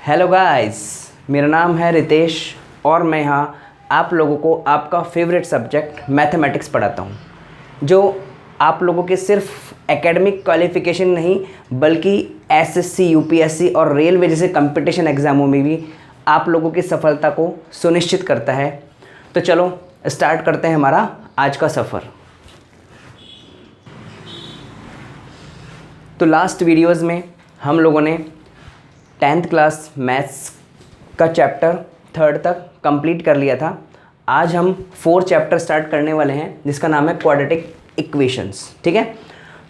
Hello guys, मेरा नाम है रितेश और मैं यहाँ आप लोगों को आपका फेवरेट सब्जेक्ट मैथमेटिक्स पढ़ाता हूँ, जो आप लोगों के सिर्फ एकेडमिक क्वालिफ़िकेशन नहीं बल्कि एसएससी, यूपीएससी और रेलवे जैसे कंपटीशन एग्ज़ामों में भी आप लोगों की सफलता को सुनिश्चित करता है। तो चलो स्टार्ट करते हैं हमारा आज का सफ़र। तो लास्ट वीडियोस में हम लोगों ने 10th क्लास मैथ्स का चैप्टर 3rd तक कंप्लीट कर लिया था। आज हम 4th चैप्टर स्टार्ट करने वाले हैं जिसका नाम है क्वाड्रेटिक इक्वेशंस। ठीक है,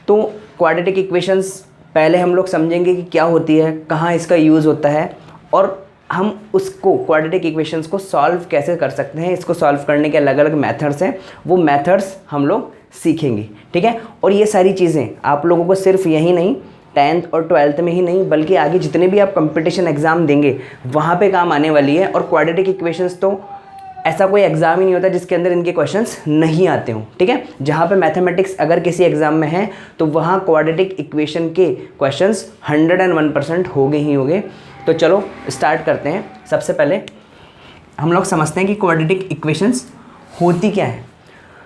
तो क्वाड्रेटिक इक्वेशंस पहले हम लोग समझेंगे कि क्या होती है, कहाँ इसका यूज़ होता है और हम उसको क्वाड्रेटिक इक्वेशंस को सॉल्व कैसे कर सकते हैं। इसको सॉल्व करने के अलग अलग मेथड्स हैं, वो मेथड्स हम लोग सीखेंगे। ठीक है, और ये सारी चीज़ें आप लोगों को सिर्फ यही नहीं 10th और 12th में ही नहीं बल्कि आगे जितने भी आप कंपटीशन एग्ज़ाम देंगे वहाँ पे काम आने वाली है। और क्वाड्रेटिक इक्वेशंस तो ऐसा कोई एग्ज़ाम ही नहीं होता जिसके अंदर इनके क्वेश्चंस नहीं आते हों। ठीक है, जहाँ पे मैथमेटिक्स अगर किसी एग्ज़ाम में है तो वहाँ क्वाड्रेटिक इक्वेशन के क्वेश्चंस 101% होंगे ही होंगे। तो चलो स्टार्ट करते हैं। सबसे पहले हम लोग समझते हैं कि क्वाड्रेटिक इक्वेशंस होती क्या है।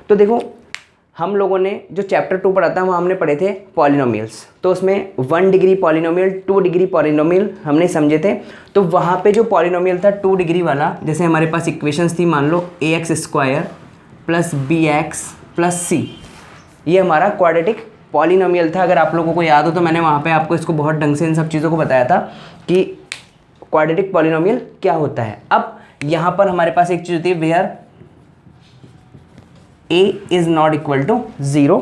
तो देखो, हम लोगों ने जो चैप्टर 2 पढ़ा था वहाँ हमने पढ़े थे पॉलिनोमियल्स। तो उसमें 1 डिग्री पॉलिनोमियल, 2 डिग्री पॉलिनोमियल हमने समझे थे। तो वहाँ पे जो पॉलिनोमियल था 2 डिग्री वाला, जैसे हमारे पास इक्वेशंस थी, मान लो ax² + bx + c, ये हमारा क्वाड्रेटिक पॉलिनोमियल था। अगर आप लोगों को याद हो तो मैंने वहाँ पर आपको इसको बहुत ढंग से इन सब चीज़ों को बताया था कि क्वाड्रेटिक पॉलिनोमियल क्या होता है। अब यहाँ पर हमारे पास एक चीज़ होती है where a is not equal to 0।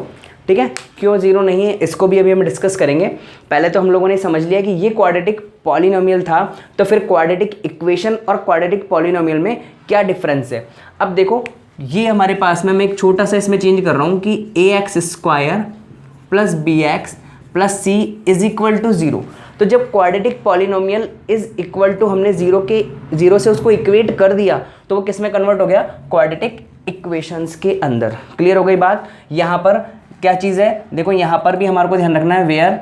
ठीक है, क्यों 0 नहीं है इसको भी अभी हम डिस्कस करेंगे। पहले तो हम लोगों ने समझ लिया कि ये क्वाड्रेटिक पॉलिनोमियल था, तो फिर क्वाड्रेटिक इक्वेशन और क्वाड्रेटिक पॉलिनोमियल में क्या डिफरेंस है। अब देखो, ये हमारे पास में मैं एक छोटा सा इसमें चेंज कर रहा हूँ कि ax² + bx + c is equal to 0। तो जब quadratic polynomial is equal to हमने 0 से उसको इक्वेट कर दिया तो वो किस में कन्वर्ट हो गया, क्वाड्रेटिक इक्वेशंस के अंदर। क्लियर हो गई बात। यहाँ पर क्या चीज़ है, देखो यहाँ पर भी हमारे को ध्यान रखना है where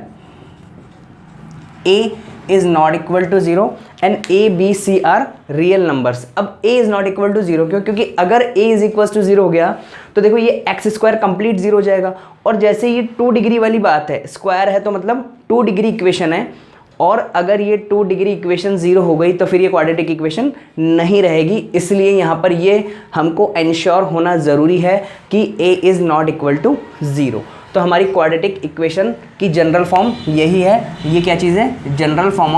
a is not equal to 0 and a b c are real numbers. अब a is not equal to 0 क्यों, क्योंकि अगर a इज़ इक्वल टू 0 हो गया तो देखो ये x² कंप्लीट 0 हो जाएगा। और जैसे ये 2 डिग्री वाली बात है, स्क्वायर है तो मतलब 2 डिग्री इक्वेशन है, और अगर ये 2 डिग्री इक्वेशन 0 हो गई तो फिर ये क्वाड्रेटिक इक्वेशन नहीं रहेगी। इसलिए यहाँ पर ये हमको इंश्योर होना ज़रूरी है कि a is not equal to 0। तो हमारी क्वाड्रेटिक इक्वेशन की जनरल फॉर्म यही है। ये क्या चीज़ है, general form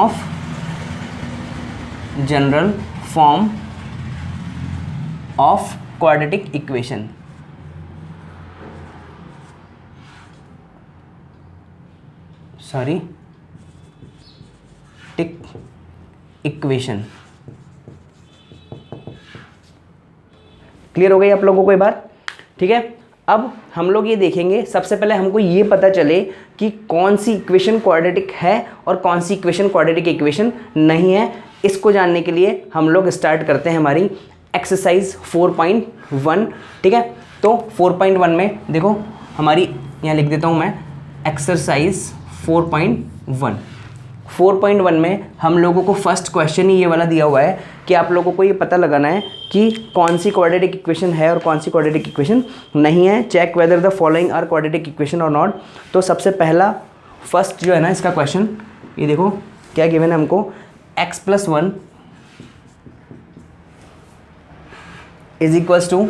of quadratic equation. Equation. Clear हो गई आप लोगों को ये बात। ठीक है, अब हम लोग ये देखेंगे, सबसे पहले हमको ये पता चले कि कौन सी इक्वेशन क्वाड्रेटिक है और कौन सी इक्वेशन क्वाड्रेटिक इक्वेशन नहीं है। इसको जानने के लिए हम लोग स्टार्ट करते हैं हमारी एक्सरसाइज 4.1। ठीक है, तो 4.1 में देखो हमारी, यहाँ लिख देता हूँ मैं, एक्सरसाइज 4.1। 4.1 में हम लोगों को फर्स्ट क्वेश्चन ही ये वाला दिया हुआ है कि आप लोगों को ये पता लगाना है कि कौन सी क्वाड्रेटिक इक्वेशन है और कौन सी क्वाड्रेटिक इक्वेशन नहीं है। Check whether the following are quadratic equation और नॉट। तो सबसे पहला फर्स्ट जो है ना इसका क्वेश्चन, ये देखो क्या गिवन है हमको, x + 1 is equals to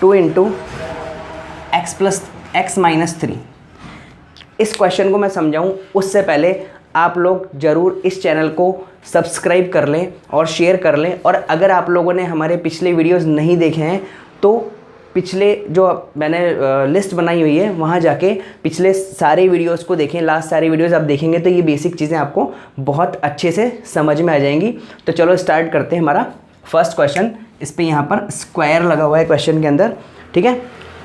2 × x - 3। इस क्वेश्चन को मैं समझाऊं उससे पहले आप लोग ज़रूर इस चैनल को सब्सक्राइब कर लें और शेयर कर लें। और अगर आप लोगों ने हमारे पिछले वीडियोस नहीं देखे हैं तो पिछले जो मैंने लिस्ट बनाई हुई है वहाँ जाके पिछले सारे वीडियोस को देखें। लास्ट सारे वीडियोस आप देखेंगे तो ये बेसिक चीज़ें आपको बहुत अच्छे से समझ में आ जाएंगी। तो चलो स्टार्ट करते हैं हमारा फर्स्ट क्वेश्चन। इस पर यहाँ पर स्क्वायर लगा हुआ है क्वेश्चन के अंदर। ठीक है,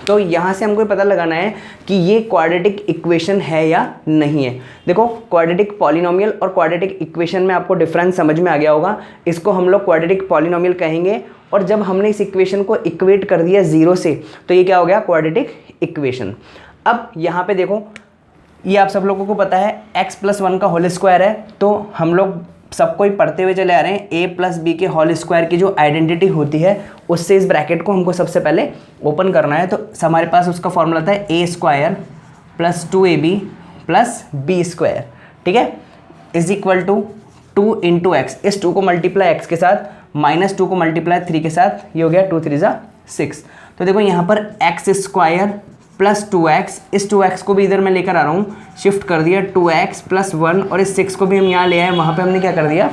तो यहाँ से हमको पता लगाना है कि ये क्वाड्रेटिक इक्वेशन है या नहीं है। देखो, क्वाड्रेटिक पॉलिनोमियल और क्वाड्रेटिक इक्वेशन में आपको डिफरेंस समझ में आ गया होगा। इसको हम लोग क्वाड्रेटिक पॉलिनोमियल कहेंगे, और जब हमने इस इक्वेशन को इक्वेट कर दिया 0 से तो ये क्या हो गया, क्वाड्रेटिक इक्वेशन। अब यहाँ पे देखो, ये आप सब लोगों को पता है x प्लस 1 का होल स्क्वायर है, तो हम लोग सबको ही पढ़ते हुए चले आ रहे हैं a प्लस बी के होल स्क्वायर की जो आइडेंटिटी होती है उससे इस ब्रैकेट को हमको सबसे पहले ओपन करना है। तो हमारे पास उसका फॉर्मूला था a square plus 2ab plus B square, ठीक है, is equal to 2 into x, इस 2 को मल्टीप्लाई x के साथ माइनस 2 को मल्टीप्लाई 3 के साथ, ये हो गया 2 3 जा 6। तो देखो यहाँ पर एक्स स्क्वायर प्लस 2x, इस 2x को भी इधर मैं लेकर आ रहा हूँ, शिफ्ट कर दिया 2x प्लस 1, और इस 6 को भी हम यहाँ ले आए, वहाँ पे हमने क्या कर दिया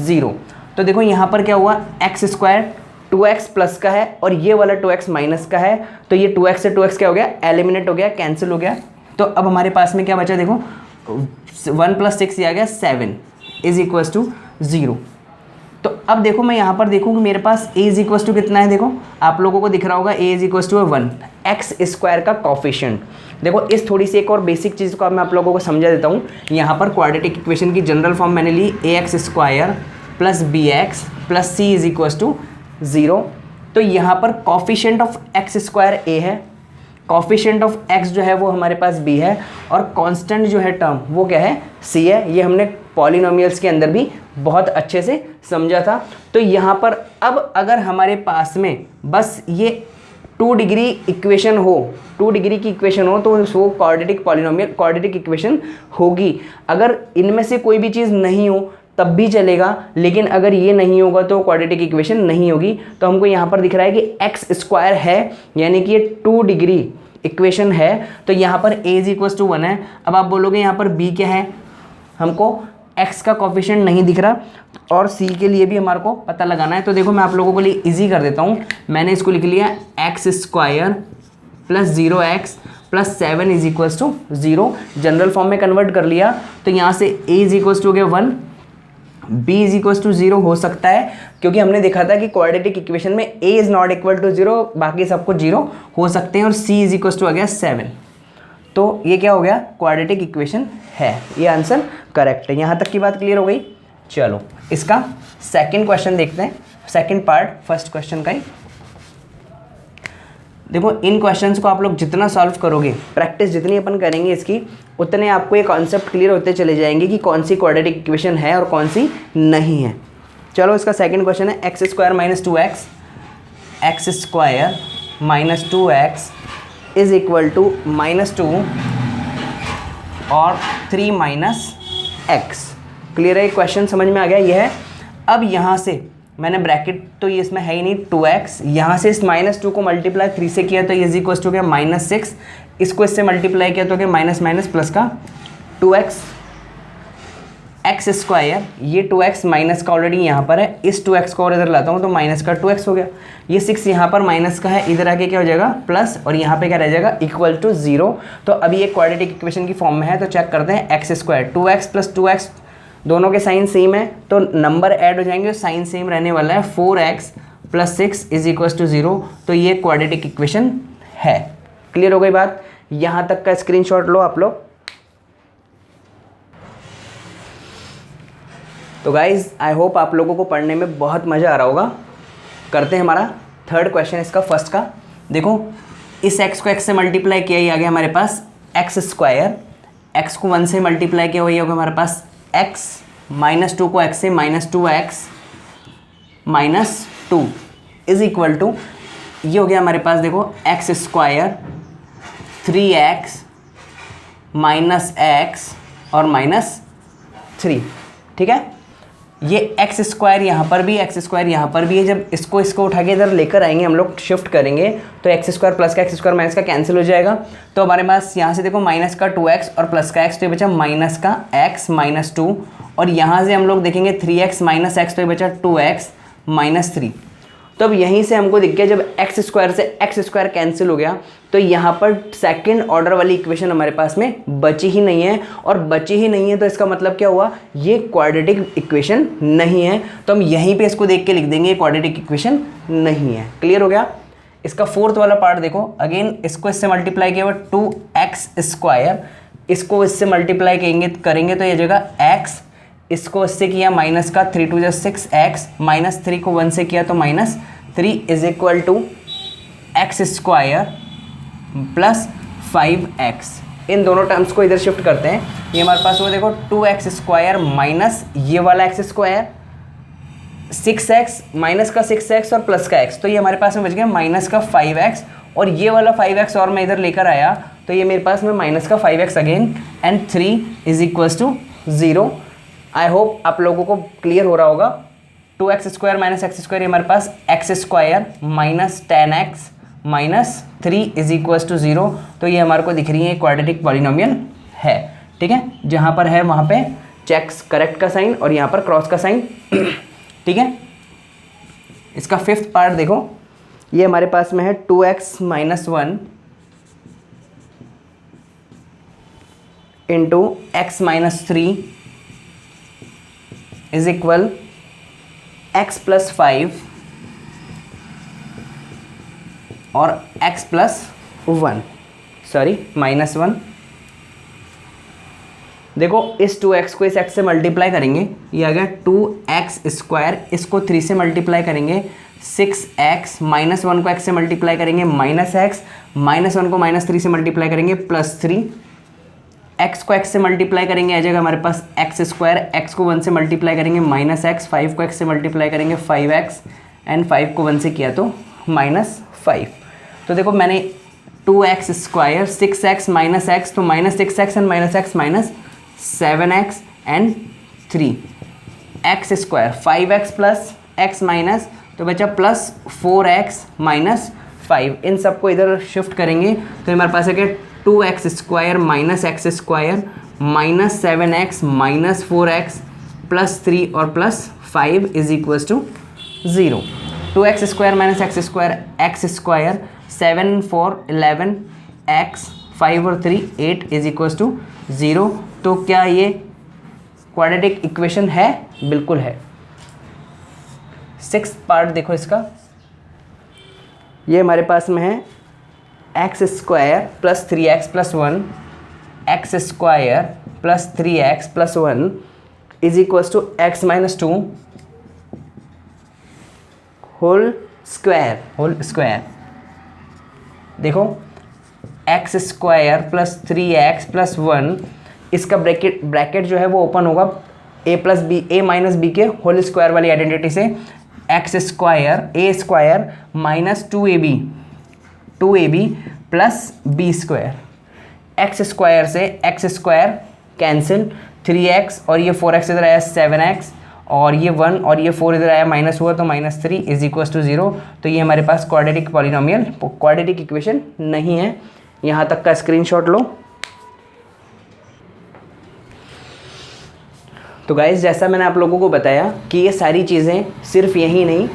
0। तो देखो यहाँ पर क्या हुआ, एक्स स्क्वायर 2x प्लस का है और ये वाला 2x माइनस का है, तो ये 2x से 2x क्या हो गया, एलिमिनेट हो गया, कैंसिल हो गया। तो अब हमारे पास में क्या बचा, देखो 1 प्लस 6 ये आ गया 7 इज इक्वल्स टू 0। तो अब देखो मैं यहाँ पर देखूँ कि मेरे पास a इज इक्वल्स टू कितना है, देखो आप लोगों को दिख रहा होगा a is equals to 1, x square का कॉफिशिएंट। देखो इस थोड़ी सी एक और बेसिक चीज़ को अब मैं आप लोगों को समझा देता हूँ। यहाँ पर क्वाड्रेटिक इक्वेशन की जनरल फॉर्म मैंने ली ax square plus B x plus C is equals to 0। तो यहाँ पर coefficient of x square a है, कॉफिशिएंट ऑफ x जो है वो हमारे पास b है, और कांस्टेंट जो है टर्म वो क्या है, c है। ये हमने पॉलिनोमियल्स के अंदर भी बहुत अच्छे से समझा था। तो यहाँ पर अब अगर हमारे पास में बस ये 2 डिग्री इक्वेशन हो, 2 डिग्री की इक्वेशन हो, तो वो क्वाड्रेटिक पॉलिनोमियल क्वाड्रेटिक इक्वेशन होगी। अगर इनमें से कोई भी चीज़ नहीं हो तब भी चलेगा, लेकिन अगर ये नहीं होगा तो क्वाड्रेटिक इक्वेशन नहीं होगी। तो हमको यहाँ पर दिख रहा है कि एक्स स्क्वायर है, यानी कि ये 2 डिग्री इक्वेशन है। तो यहाँ पर a इज इक्वल्स टू 1 है। अब आप बोलोगे यहाँ पर b क्या है, हमको x का कॉफिशिएंट नहीं दिख रहा, और c के लिए भी हमारे को पता लगाना है। तो देखो मैं आप लोगों के लिए इजी कर देता हूँ, मैंने इसको लिख लिया x square plus 0x plus 7 is equals to 0, general form में कन्वर्ट कर लिया। तो यहाँ से a इज इक्वल्स टू हो गया 1, b इज इक्वल्स टू 0 हो सकता है, क्योंकि हमने देखा था कि क्वाड्रेटिक इक्वेशन में a is not equal to 0, बाकी सबको 0 हो सकते हैं, और c इज इक्वल्स टू आ गया 7। तो ये क्या हो गया, क्वाड्रेटिक इक्वेशन है, ये आंसर करेक्ट है। यहाँ तक की बात क्लियर हो गई। चलो इसका सेकंड क्वेश्चन देखते हैं, सेकंड पार्ट फर्स्ट क्वेश्चन का ही। देखो इन क्वेश्चंस को आप लोग जितना सॉल्व करोगे, प्रैक्टिस जितनी अपन करेंगे इसकी, उतने आपको ये कॉन्सेप्ट क्लियर होते चले जाएंगे कि कौन सी क्वाड्रेटिक इक्वेशन है और कौन सी नहीं है। चलो इसका सेकंड क्वेश्चन है x square minus 2x, x square minus 2x is equal to -2 और 3 माइनस एक्स। क्लियर है, क्वेश्चन समझ में आ गया ये है। अब यहाँ से मैंने ब्रैकेट तो ये इसमें है ही नहीं, 2x, यहाँ से इस -2 को मल्टीप्लाई 3 से किया तो ये इज इक्वल टू गया -6, इसको इससे मल्टीप्लाई किया तो क्या माइनस माइनस प्लस का 2x, एक्स स्क्वायर, ये 2x माइनस का ऑलरेडी यहाँ पर है, इस 2x को और इधर लाता हूँ तो माइनस का 2x हो गया, ये 6 यहाँ पर माइनस का है, इधर आके क्या हो जाएगा प्लस, और यहाँ पे क्या रह जाएगा इक्वल टू 0। तो अभी ये क्वाड्रेटिक इक्वेशन की फॉर्म में है, तो चेक करते हैं x square 2x plus 2x, दोनों के साइन सेम है तो नंबर ऐड हो जाएंगे, साइन सेम रहने वाला है, 4x plus 6 is equal to 0। तो ये क्वाड्रेटिक इक्वेशन है। क्लियर हो गई बात, यहाँ तक का स्क्रीनशॉट लो आप लोग। तो गाइज आई होप आप लोगों को पढ़ने में बहुत मज़ा आ रहा होगा। करते हैं हमारा थर्ड क्वेश्चन इसका फर्स्ट का। देखो इस x को x से मल्टीप्लाई किया, ये आ गया हमारे पास एक्स स्क्वायर, x को 1 से मल्टीप्लाई किया, वही होगा हमारे पास x, -2 को x से -2x -2 इज इक्वल टू, ये हो गया हमारे पास देखो x square 3x minus x और -3, ठीक है। ये एक्स स्क्वायर यहाँ पर भी, एक्स स्क्वायर यहाँ पर भी है। जब इसको उठा के इधर लेकर आएंगे हम लोग, शिफ्ट करेंगे, तो एक्स स्क्वायर प्लस का एक्स स्क्वायर माइनस का कैंसिल हो जाएगा। तो हमारे पास यहाँ से देखो माइनस का 2x और प्लस का x, तो ये बचा माइनस का x -2, और यहाँ से हम लोग देखेंगे 3x माइनस x, तो ये बचा 2x -3। तो अब यहीं से हमको दिख गया, जब एक्स स्क्वायर से एक्स स्क्वायर कैंसिल हो गया तो यहाँ पर सेकंड ऑर्डर वाली इक्वेशन हमारे पास में बची ही नहीं है, और बची ही नहीं है तो इसका मतलब क्या हुआ, ये क्वाड्रेटिक इक्वेशन नहीं है। तो हम यहीं पे इसको देख के लिख देंगे क्वाड्रेटिक इक्वेशन नहीं है। क्लियर हो गया। इसका फोर्थ वाला पार्ट देखो, अगेन इसको इससे मल्टीप्लाई किया हुआ 2x स्क्वायर, इसको इससे मल्टीप्लाई करेंगे तो ये जगह x, इसको इससे किया माइनस का 3 2 6x, -3 को 1 से किया तो -3 is equal to x square plus 5x। इन दोनों टर्म्स को इधर शिफ्ट करते हैं। ये हमारे पास वो देखो 2x² माइनस ये वाला x², 6x माइनस का 6x और प्लस का x, तो ये हमारे पास में बच गया माइनस का 5x, और ये वाला 5x और मैं इधर लेकर आया तो ये मेरे पास में माइनस का 5x again, and 3 is equals to 0। I hope आप लोगों को क्लियर हो रहा होगा। 2x² माइनस x², ये हमारे पास x² minus 10x minus 3 is equals to 0, तो ये हमारे को दिख रही है क्वाड्रेटिक पॉलिनोमियल है। ठीक है, जहाँ पर है वहाँ पे चेक्स करेक्ट का साइन और यहाँ पर क्रॉस का साइन। ठीक है, इसका फिफ्थ पार्ट देखो, ये हमारे पास में है 2x minus 1 into x minus 3 is equal x plus 5 और x प्लस 1, सॉरी माइनस 1। देखो इस 2x को इस x से मल्टीप्लाई करेंगे, ये आ गया 2x², इसको 3 से मल्टीप्लाई करेंगे 6x, माइनस 1 को x से मल्टीप्लाई करेंगे माइनस x, माइनस 1 को माइनस 3 से मल्टीप्लाई करेंगे प्लस 3, x को x से मल्टीप्लाई करेंगे आ जाएगा हमारे पास x², x को 1 से मल्टीप्लाई करेंगे माइनस x, 5 को x से मल्टीप्लाई करेंगे 5x, एंड 5 को 1 से किया तो माइनस 5। तो देखो मैंने 2x² 6x माइनस x, तो minus 6x and minus x minus 7x and 3, x² 5x plus x minus, तो बचा प्लस 4x माइनस 5। इन सबको इधर शिफ्ट करेंगे तो हमारे पास है कि 2x² minus x² minus 7x minus 4x plus 3 और plus 5 is equals to 0। 2x² minus x², 7 4 11 x, 5 और 3 8 इज इक्वल्स टू 0। तो क्या ये क्वाड्रेटिक इक्वेशन है? बिल्कुल है। सिक्स्थ पार्ट देखो इसका, ये हमारे पास में है x² plus 3x plus 1, x² plus 3x plus 1 is equals to x minus 2 whole square. देखो x² प्लस 3x प्लस 1, इसका ब्रैकेट जो है वो ओपन होगा a माइनस बी के होल स्क्वायर वाली आइडेंटिटी से, x² minus 2ab plus b², x² से x² कैंसिल, 3x और ये 4x इधर आया 7x, और ये 1 और ये 4 इधर आया माइनस हुआ तो माइनस 3 इज इक्वल्स टू 0। तो ये हमारे पास क्वाड्रेटिक पॉलिनोमियल क्वाड्रेटिक इक्वेशन नहीं है। यहाँ तक का स्क्रीनशॉट लो। तो गाइज़ जैसा मैंने आप लोगों को बताया कि ये सारी चीज़ें सिर्फ यही नहीं,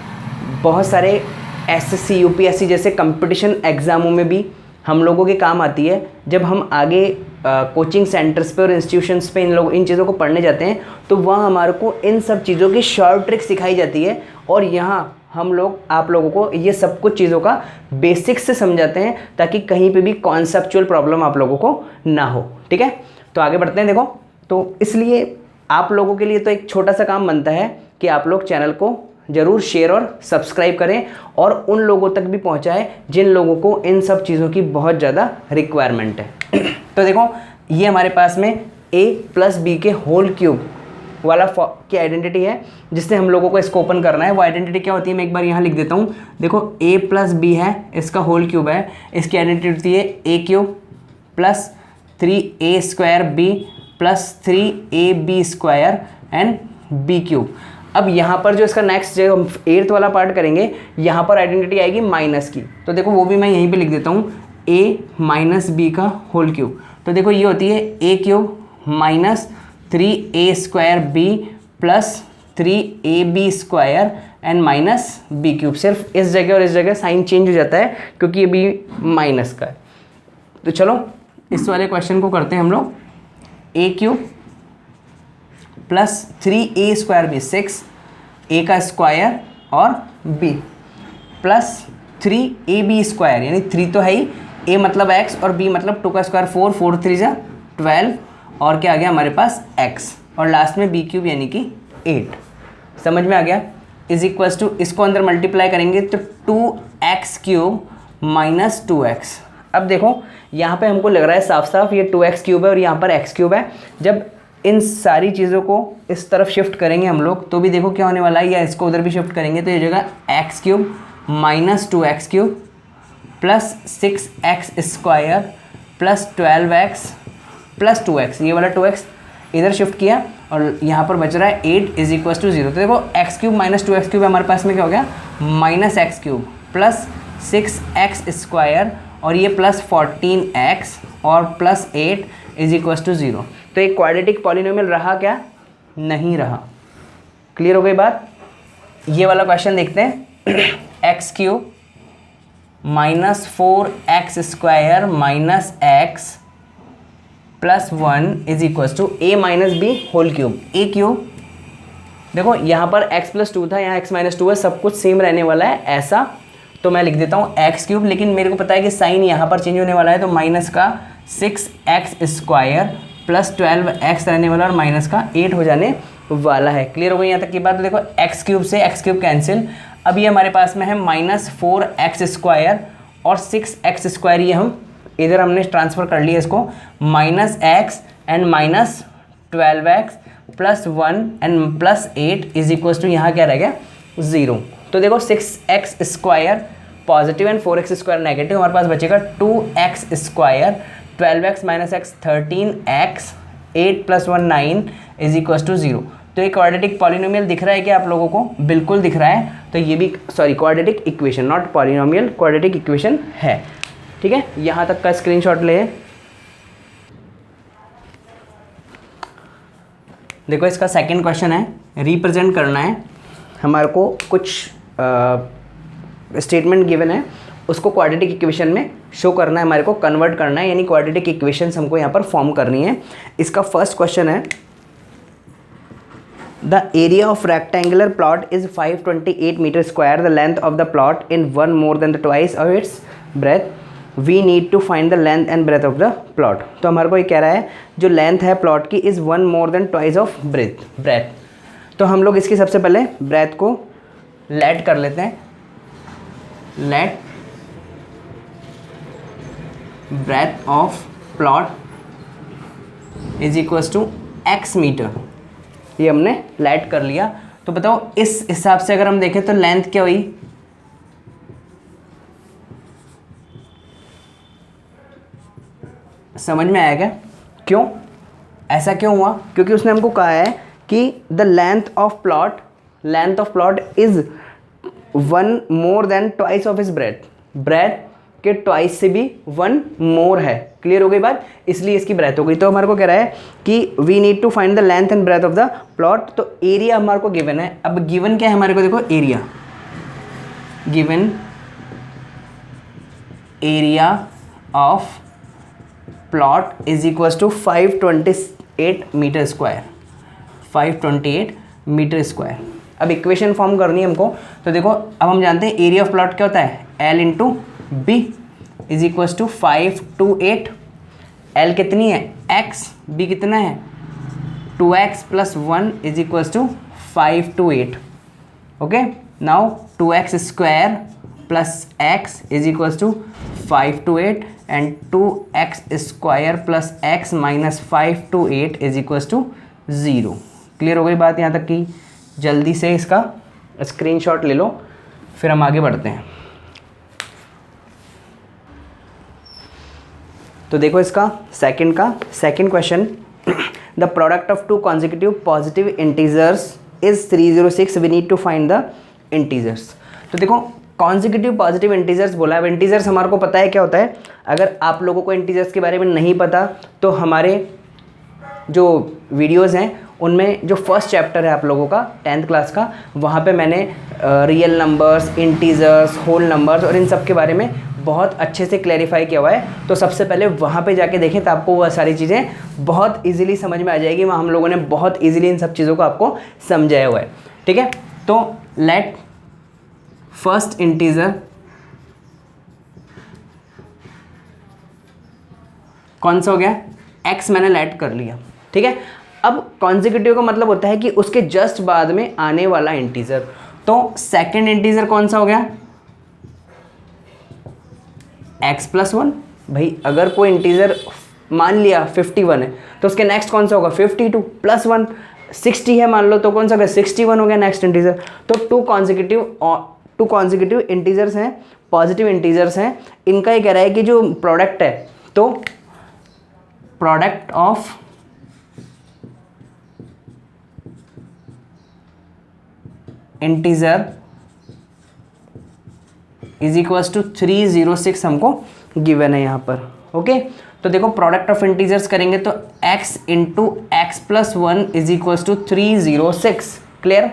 बहुत सारे SSC UPSC जैसे कंपटीशन एग्ज़ामों में भी हम लोगों के काम आती है। जब हम आगे कोचिंग सेंटर्स पे और इंस्टीट्यूशंस पे इन चीज़ों को पढ़ने जाते हैं तो वहाँ हमारे को इन सब चीज़ों की शॉर्ट ट्रिक सिखाई जाती है, और यहाँ हम लोग आप लोगों को ये सब कुछ चीज़ों का बेसिक्स से समझाते हैं ताकि कहीं पे भी कॉन्सेप्चुअल प्रॉब्लम आप लोगों को ना हो। ठीक है, तो आगे बढ़ते हैं। देखो तो इसलिए आप लोगों के लिए तो एक छोटा सा काम बनता है कि आप लोग चैनल को ज़रूर शेयर और सब्सक्राइब करें और उन लोगों तक भी पहुंचाएं जिन लोगों को इन सब चीज़ों की बहुत ज़्यादा रिक्वायरमेंट है। तो देखो ये हमारे पास में a प्लस बी के होल क्यूब वाला की आइडेंटिटी है जिससे हम लोगों को इसको ओपन करना है। वो आइडेंटिटी क्या होती है मैं एक बार यहाँ लिख देता हूँ। देखो a प्लस बी है, इसका होल क्यूब है, इसकी आइडेंटिटी होती है a cube plus 3a² b plus 3ab² and b cube. अब यहाँ पर जो इसका नेक्स्ट जो हम 8th वाला पार्ट करेंगे, यहाँ पर आइडेंटिटी आएगी माइनस की, तो देखो वो भी मैं यहीं पे लिख देता हूँ a माइनस बी का होल क्यूब। तो देखो ये होती है a cube minus 3a² b plus 3ab² and minus b cube. सिर्फ इस जगह और इस जगह साइन चेंज हो जाता है क्योंकि ये b माइनस का है। तो चलो इस वाले क्वेश्चन को करते हैं हम लोग। a cube plus 3a² b 6 a का स्क्वायर और b प्लस 3ab² यानी 3 तो है ही, a मतलब x और b मतलब 2 का स्क्वायर 4, 4 3 जा 12 और क्या आ गया हमारे पास x और लास्ट में b क्यूब यानी कि 8। समझ में आ गया? इज इक्वल्स टू इसको अंदर मल्टीप्लाई करेंगे तो 2x क्यूब माइनस 2x। अब देखो यहाँ पे हमको लग रहा है साफ साफ ये 2x³ है और यहाँ पर x³ है। जब इन सारी चीज़ों को इस तरफ शिफ्ट करेंगे हम लोग तो भी देखो क्या होने वाला है, या इसको उधर भी शिफ्ट करेंगे तो ये जगह x³ minus 2x³ plus 6x² plus 12x plus 2x, ये वाला 2x इधर शिफ्ट किया और यहाँ पर बच रहा है 8 इज इक्वल टू 0। तो देखो x³ माइनस 2x³ हमारे पास में क्या हो गया, माइनस x³ प्लस 6x² और ये प्लस 14x और प्लस 8 इज इक्वल टू 0। तो एक क्वाड्रेटिक पॉलिनोमियल रहा क्या, नहीं रहा। क्लियर हो गई बात। ये वाला क्वेश्चन देखते हैं। x³ minus 4x² minus x plus 1 is equal to a minus B whole cube, a cube. देखो यहाँ पर x प्लस 2 था, यहाँ x माइनस 2 है, सब कुछ सेम रहने वाला है ऐसा। तो मैं लिख देता हूँ x³ लेकिन मेरे को पता है कि साइन यहाँ पर चेंज होने वाला है, तो माइनस का 6x² प्लस 12x रहने वाला और माइनस का 8 हो जाने वाला है। क्लियर हो गई यहाँ तक की बात। तो देखो x³ से x³ कैंसिल। अब ये हमारे पास में है माइनस 4x² और 6x², ये हम इधर हमने ट्रांसफ़र कर लिया इसको, minus x and minus 12x plus 1 and plus 8 is equal to यहाँ क्या रह गया, 0। तो देखो 6x² positive and 4x² negative, हमारे पास बचेगा 2x², 12x minus x 13x, 8 plus 1 9 is equal to 0। तो ये क्वाड्रेटिक पॉलिनोमियल दिख रहा है क्या आप लोगों को, बिल्कुल दिख रहा है। तो ये भी quadratic equation, not polynomial, quadratic equation है। ठीक है, यहाँ तक का स्क्रीनशॉट ले। देखो इसका सेकंड क्वेश्चन है, रिप्रेजेंट करना है हमारे को, कुछ स्टेटमेंट गिवन है, उसको क्वाड्रेटिक इक्वेशन में शो करना है, हमारे को कन्वर्ट करना है, यानी क्वाड्रेटिक इक्वेशंस हमको यहाँ पर फॉर्म करनी है। इसका फर्स्ट क्वेश्चन है, the area of rectangular plot is 528 metre square, the length of the plot in 1 more than the twice of its breadth, we need to find the length and breadth of the plot. तो हमारे को ये कह रहा है जो length है plot की is 1 more than twice of breadth. तो हम लोग इसकी सबसे पहले ब्रेथ को लेट कर लेते हैं, let breadth of plot is equals to x metre, ये हमने लेट कर लिया। तो बताओ इस हिसाब से अगर हम देखें तो लेंथ क्या हुई, समझ में आया क्या, क्यों ऐसा क्यों हुआ, क्योंकि उसने हमको कहा है कि the length of plot is 1 more than twice of is breadth के ट्वाइस से भी 1 मोर है। क्लियर हो गई बात, इसलिए इसकी ब्रेथ हो गई। तो हमारे को कह रहा है कि we need to find the length and breadth of the plot. तो एरिया हमारे को गिवन है, अब गिवन क्या है हमारे को, देखो area given, area of plot is equals to 528 metre square, 528 metre square. अब इक्वेशन फॉर्म करनी है हमको। तो देखो अब हम जानते हैं एरिया ऑफ प्लॉट क्या होता है, L into B is equals to 528, L कितनी है x, b कितना है 2x plus 1 is equals to 528। Okay, now 2x square plus x is equals to 528 and 2x square plus x minus 528 is equals to 0। Clear हो गई बात यहाँ तक की। जल्दी से इसका स्क्रीनशॉट ले लो, फिर हम आगे बढ़ते हैं। तो देखो इसका second question, the product of 2 consecutive positive integers is 306, we need to find the integers. तो देखो कॉन्जिक्यूटिव पॉजिटिव इंटीजर्स बोला है। अब इंटीजर्स हमारे को पता है क्या होता है, अगर आप लोगों को इंटीजर्स के बारे में नहीं पता तो हमारे जो वीडियोस हैं उनमें जो फर्स्ट चैप्टर है आप लोगों का 10th क्लास का, वहाँ पे मैंने real numbers, integers, whole numbers और इन सब के बारे में बहुत अच्छे से क्लैरिफाई किया हुआ है। तो सबसे पहले वहाँ पे जाके देखें तो आपको वह सारी चीज़ें बहुत इजीली समझ में आ जाएगी। वहाँ हम लोगों ने बहुत इजीली इन सब चीज़ों को आपको समझाया हुआ है। ठीक है, तो लेट फर्स्ट इंटीजर कौन सा हो गया, x मैंने लेट कर लिया। ठीक है, अब कॉन्जिक्यूटिव का मतलब होता है कि उसके जस्ट बाद में आने वाला इंटीजर। तो सेकंड इंटीजर कौन सा हो गया, x प्लस 1। भाई अगर कोई इंटीजर मान लिया 51 है तो उसके नेक्स्ट कौन सा होगा 52 प्लस 1 60 है मान लो, तो कौन सा होगा 61 हो गया नेक्स्ट इंटीजर। तो टू कॉन्जिक्यूटिव इंटीजर्स हैं, पॉजिटिव इंटीजर्स हैं, इनका ये कह रहा है कि जो प्रोडक्ट है तो product of integer is equals to 306 हमको गिवन है यहाँ पर। ओके तो देखो प्रोडक्ट ऑफ इंटीजर्स करेंगे तो x into x plus 1 is equals to 306। Clear.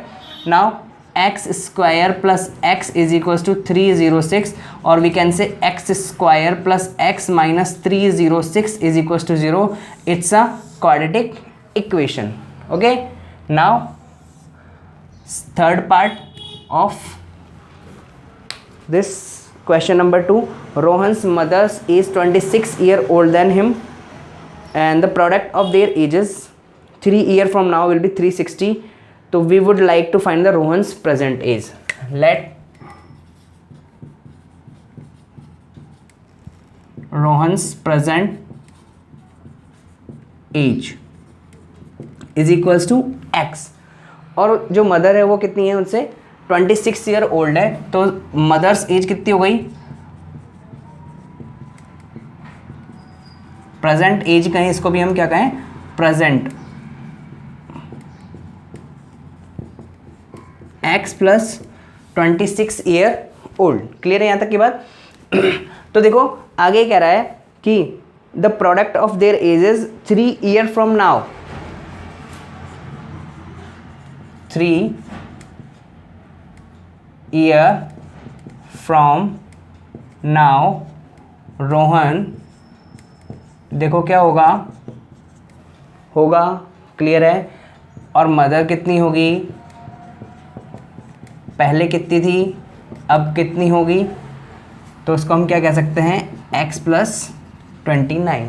Now x square plus x is equals to 306 और we can say x square plus x minus 306 is equals to 0। It's a quadratic equation. Okay now third part of this question number 2, Rohan's mother's is 26 year old than him and the product of their ages 3 year from now will be 360. So we would like to find the Rohan's present age. Let Rohan's present age is equals to x और जो mother है वो कितनी है उनसे 26 year old है, तो mother's as कितनी हो गई, प्रेजेंट एज कहें इसको भी हम क्या कहें present x plus 26 year old. Clear है यहाँ तक की बात। तो देखो आगे कह रहा है कि the product of their edges 3 year from now, 3 year from now Rohan देखो क्या होगा क्लियर है। और मदर कितनी होगी, पहले कितनी थी अब कितनी होगी, तो उसको हम क्या कह सकते हैं x प्लस 29।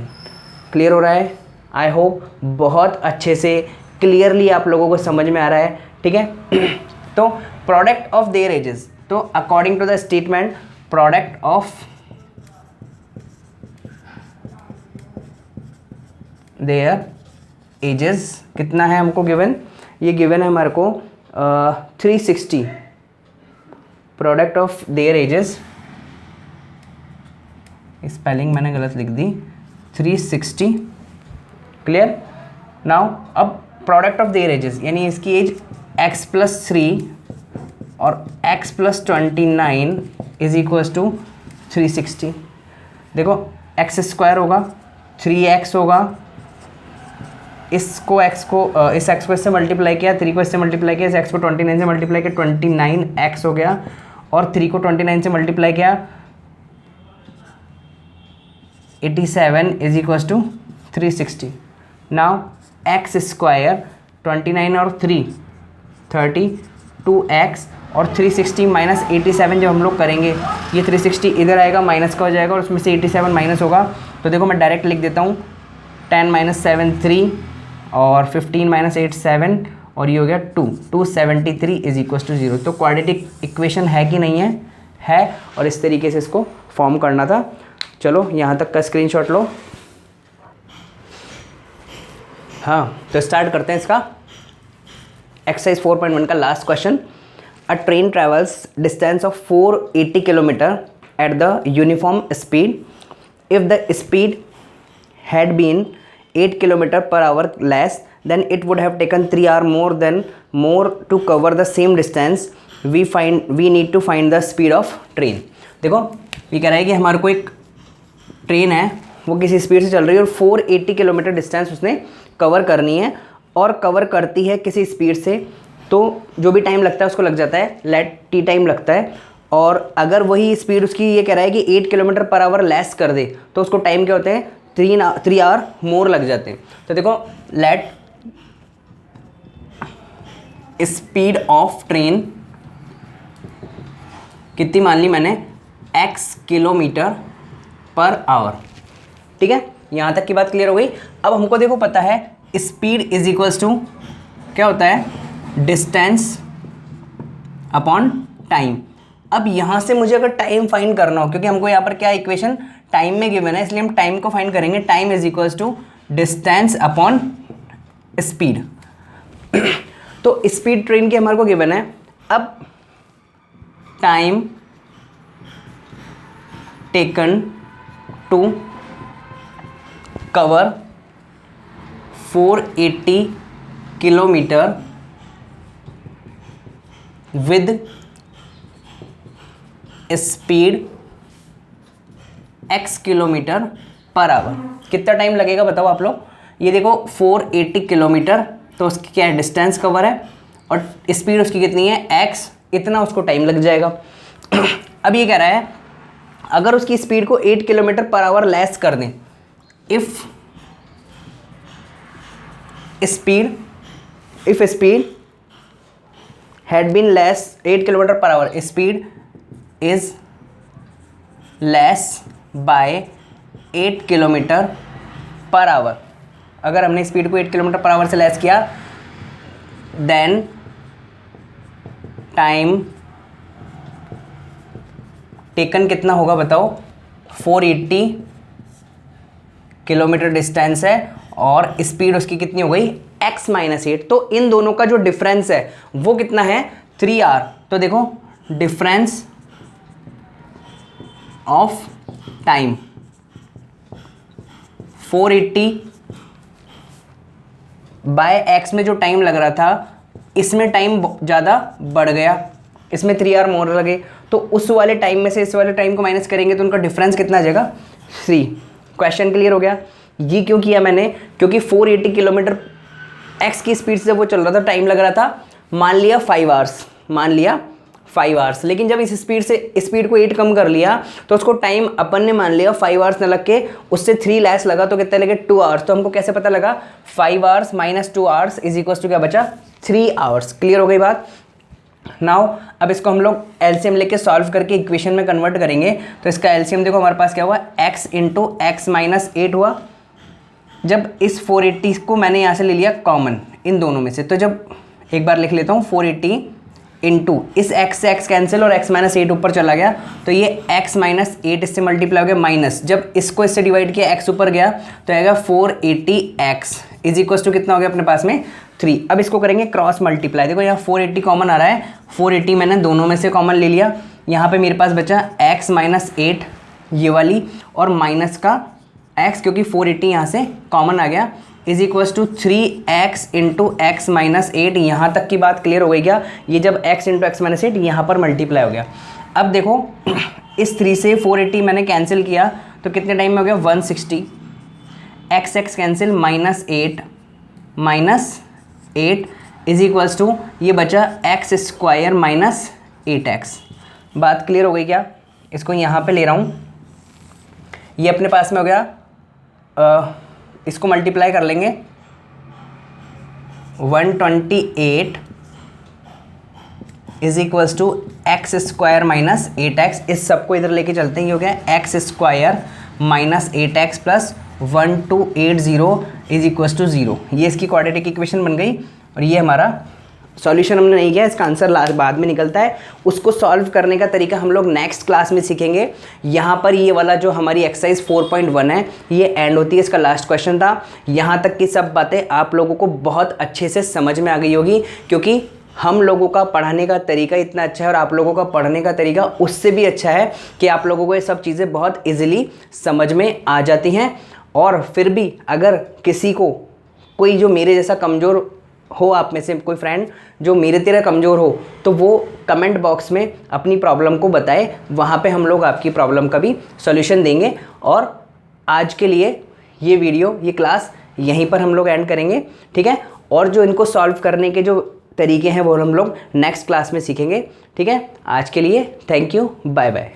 क्लियर हो रहा है। आई होप बहुत अच्छे से क्लियरली आप लोगों को समझ में आ रहा है। ठीक है तो प्रोडक्ट ऑफ देयर एजेस, तो according to the statement product of their ages कितना है हमको गिवन, ये गिवन है हमारे को 360। Product of their ages, spelling मैंने गलत लिख दी, 360। क्लियर। नाउ अब प्रोडक्ट ऑफ देयर एजेस यानी इसकी एज x प्लस 3 और x plus 29 is equals to 360। देखो x स्क्वायर होगा 3x होगा, इसको x को इस x को इससे मल्टीप्लाई किया, 3 को इससे मल्टीप्लाई किया, इस x को 29 से मल्टीप्लाई किया, 29x हो गया, और 3 को 29 से मल्टीप्लाई किया 87 is equals to 360। Now x square 29 और 3 32x और 360 माइनस 87 जब हम लोग करेंगे ये 360 इधर आएगा माइनस का हो जाएगा और उसमें से 87 माइनस होगा। तो देखो मैं डायरेक्ट लिख देता हूँ 10 माइनस 7 3 और 15 माइनस 8 7 और ये हो गया 273 इज इक्वल टू 0। तो क्वाड्रेटिक इक्वेशन है कि नहीं है और इस तरीके से इसको फॉर्म करना था। चलो यहाँ तक का स्क्रीनशॉट लो। हाँ तो स्टार्ट करते हैं इसका एक्सरसाइज 4.1 का last question. A train travels distance of 480 kilometre at the uniform speed if the speed had been 8 kilometre per hour less than it would have taken 3 hour more to cover the same distance. We need to find the speed of train. देखो ये कह रहा है कि हमारे को एक train है वो किसी स्पीड से चल रही है और 480 किलोमीटर डिस्टेंस उसने कवर करनी है और कवर करती है किसी स्पीड से, तो जो भी टाइम लगता है उसको लग जाता है लेट टी टाइम लगता है। और अगर वही स्पीड उसकी ये कह रहा है कि 8 किलोमीटर पर आवर लेस कर दे तो उसको टाइम क्या होते हैं 3 आवर मोर लग जाते हैं। तो देखो लेट स्पीड ऑफ ट्रेन कितनी मान ली मैंने x किलोमीटर पर आवर। ठीक है यहाँ तक की बात क्लियर हो गई। अब हमको देखो पता है स्पीड इज इक्वल्स टू क्या होता है डिस्टेंस अपॉन टाइम। अब यहाँ से मुझे अगर टाइम फाइंड करना हो, क्योंकि हमको यहाँ पर क्या इक्वेशन टाइम में गिवन है इसलिए हम टाइम को फाइंड करेंगे। Time is equals to distance upon speed. तो स्पीड ट्रेन की हमारे को गिवन है। अब time taken to cover 480 kilometre with speed x kilometre per hour. कितना टाइम लगेगा बताओ आप लोग। ये देखो 480 किलोमीटर, तो उसकी क्या है, डिस्टेंस कवर है, और स्पीड उसकी कितनी है, x, इतना उसको टाइम लग जाएगा। अब ये कह रहा है अगर उसकी स्पीड को 8 किलोमीटर पर आवर लेस कर दें, if speed had been less 8 kilometre per our, speed is less bye 8 kilometre per our. अगर हमने स्पीड को 8 किलोमीटर पर आवर से लेस किया, देन टाइम टेकन कितना होगा बताओ। 480 किलोमीटर डिस्टेंस है और स्पीड उसकी कितनी हो गई, x माइनस 8। तो इन दोनों का जो डिफरेंस है वो कितना है, 3r। तो देखो difference of time 480 by x में जो टाइम लग रहा था, इसमें टाइम ज़्यादा बढ़ गया, इसमें 3r मोर लगे, तो उस वाले टाइम में से इस वाले टाइम को माइनस करेंगे तो उनका डिफरेंस कितना आ जाएगा, 3। क्वेश्चन क्लियर हो गया। ये क्यों किया मैंने, क्योंकि 480 किलोमीटर x की स्पीड से वो चल रहा था, टाइम लग रहा था मान लिया 5 आवर्स, लेकिन जब इस स्पीड को 8 कम कर लिया तो उसको टाइम अपन ने मान लिया 5 आवर्स न लग के उससे 3 लेस लगा, तो कितने लगे, 2 आवर्स। तो हमको कैसे पता लगा, 5 hours minus 2 hours is equal to क्या बचा, 3 आवर्स। क्लियर हो गई बात। नाउ अब इसको हम लोग एलसीएम लेके सॉल्व करके इक्वेशन में कन्वर्ट करेंगे। तो इसका एलसीएम देखो हमारे पास क्या हुआ, x इंटू एक्स माइनस 8 हुआ। जब इस 480 को मैंने यहाँ से ले लिया कॉमन इन दोनों में से, तो जब एक बार लिख लेता हूँ 480 इंटू इस x से x कैंसिल और x माइनस 8 ऊपर चला गया, तो ये x माइनस 8 इससे मल्टीप्लाई हो गया माइनस, जब इसको इससे डिवाइड किया x ऊपर गया तो आएगा 480x इज इक्वल टू कितना हो गया अपने पास में 3। अब इसको करेंगे क्रॉस मल्टीप्लाई। देखो यहाँ 480 कॉमन आ रहा है, 480 मैंने दोनों में से कॉमन ले लिया, यहाँ पे मेरे पास बचा x माइनस 8 ये वाली और माइनस का x, क्योंकि 480 यहाँ से कॉमन आ गया, is equals to 3x into x minus 8। यहाँ तक की बात क्लियर हो गई क्या, ये जब x इंटू एक्स माइनस 8 यहाँ पर मल्टीप्लाई हो गया। अब देखो इस 3 से 480 मैंने कैंसिल किया तो कितने टाइम में हो गया, 160, x cancel minus 8 is equals to ये बचा x स्क्वायर माइनस 8x। बात क्लियर हो गई क्या। इसको यहाँ पे ले रहा हूँ, ये अपने पास में हो गया, इसको मल्टीप्लाई कर लेंगे 128 is equals to x square minus 8x। इस सबको इधर लेके चलते हैं, ये हो गया x square minus 8x plus 1280 is equals to 0। ये इसकी क्वाड्रेटिक इक्वेशन बन गई और ये हमारा सॉल्यूशन हमने नहीं किया, इसका आंसर लास्ट बाद में निकलता है। उसको सॉल्व करने का तरीका हम लोग नेक्स्ट क्लास में सीखेंगे। यहाँ पर ये वाला जो हमारी एक्सरसाइज 4.1 है ये एंड होती है, इसका लास्ट क्वेश्चन था। यहाँ तक की सब बातें आप लोगों को बहुत अच्छे से समझ में आ गई होगी, क्योंकि हम लोगों का पढ़ाने का तरीका इतना अच्छा है और आप लोगों का पढ़ने का तरीका उससे भी अच्छा है कि आप लोगों को ये सब चीज़ें बहुत ईजिली समझ में आ जाती हैं। और फिर भी अगर किसी को कोई जो मेरे जैसा कमज़ोर हो, आप में से कोई फ्रेंड जो मेरे तेरा कमज़ोर हो, तो वो कमेंट बॉक्स में अपनी प्रॉब्लम को बताए, वहाँ पे हम लोग आपकी प्रॉब्लम का भी सॉल्यूशन देंगे। और आज के लिए ये वीडियो, ये क्लास यहीं पर हम लोग एंड करेंगे, ठीक है। और जो इनको सॉल्व करने के जो तरीके हैं वो हम लोग नेक्स्ट क्लास में सीखेंगे, ठीक है। आज के लिए थैंक यू, बाय बाय।